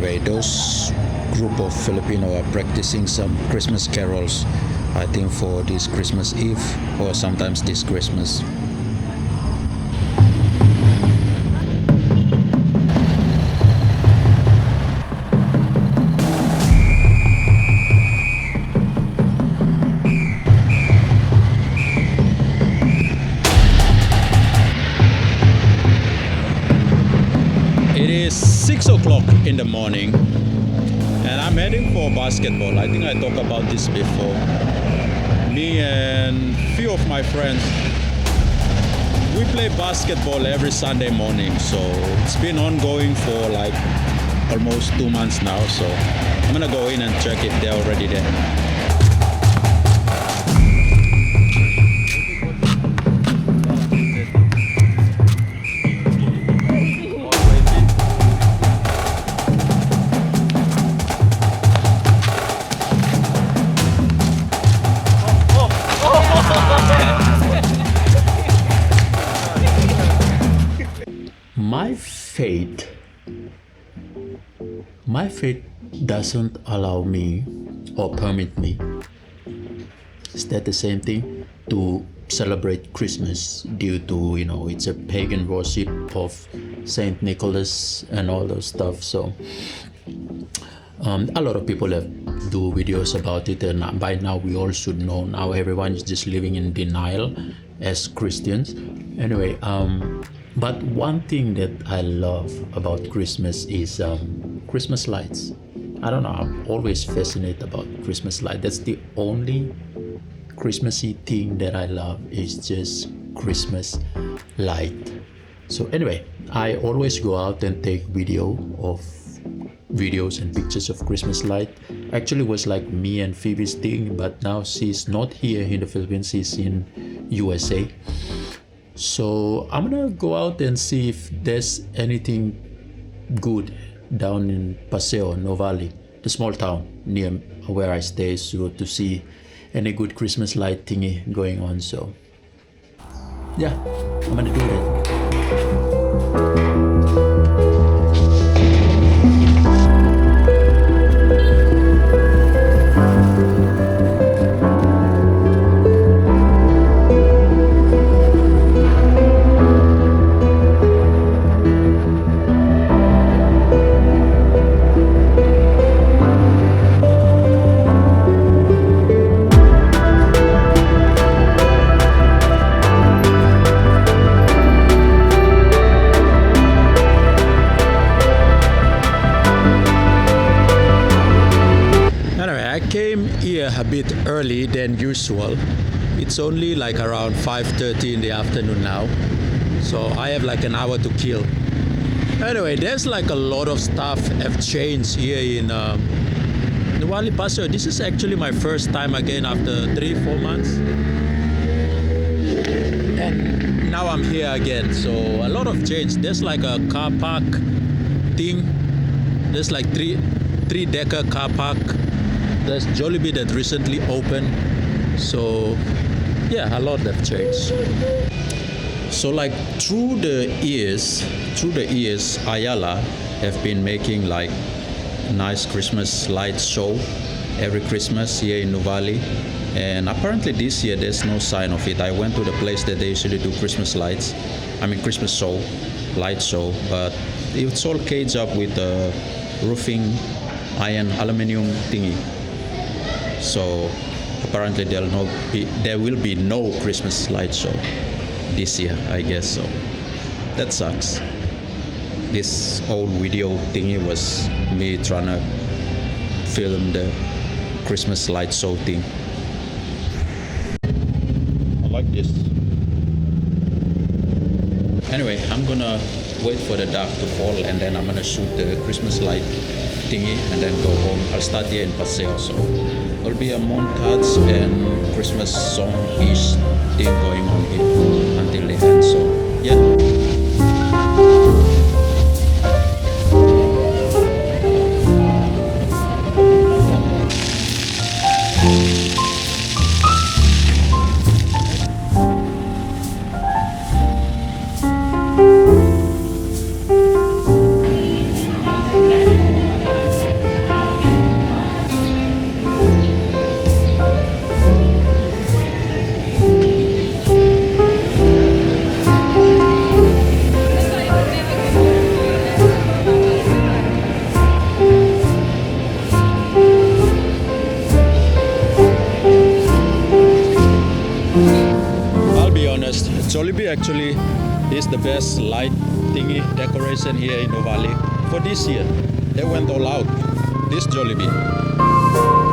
Anyway, those group of Filipino are practicing some Christmas carols, I think for this Christmas Eve or sometimes this Christmas. It is 6 o'clock in the morning and I'm heading for basketball. I think I talked about this before. Me and few of my friends, we play basketball every Sunday morning, so it's been ongoing for like almost 2 months now, so I'm gonna go in and check if they're already there. My faith doesn't allow me or permit me. Is that the same thing? To celebrate Christmas due to, it's a pagan worship of Saint Nicholas and all those stuff. So a lot of people have do videos about it, and by now we all should know. Now everyone is just living in denial as Christians. Anyway, but one thing that I love about Christmas is Christmas lights. I don't know, I'm always fascinated about Christmas light. That's the only Christmassy thing that I love, is just Christmas light. So anyway, I always go out and take videos and pictures of Christmas light. Actually, it was like me and Phoebe's thing, but now she's not here in the Philippines, she's in USA. So I'm gonna go out and see if there's anything good down in Paseo, Novali, the small town near where I stay, so to see any good Christmas light thingy going on. So yeah, I'm gonna do that. A bit early than usual. It's only like around 5:30 in the afternoon now, so I have like an hour to kill. Anyway, there's like a lot of stuff have changed here in Nuwali Paseo. This is actually my first time again after 3-4 months, and now I'm here again. So a lot of change. There's like a car park thing. There's like three-decker car park. There's Jollibee that recently opened. So yeah, a lot have changed. So like through the years, Ayala have been making like nice Christmas light show every Christmas here in Nuvali. And apparently this year there's no sign of it. I went to the place that they usually do Christmas show, light show, but it's all caged up with a roofing iron aluminum thingy. So apparently there will be no Christmas light show this year, I guess. So that sucks. This old video thingy was me trying to film the Christmas light show thing. I like this. Anyway, I'm gonna wait for the dark to fall and then I'm gonna shoot the Christmas light thingy and then go home. I'll start here in Paseo, so there'll be a montage and Christmas song-ish thing going on here until the end. So yeah. Jollibee actually is the best light thingy decoration here in Novali for this year. They went all out. This Jollibee.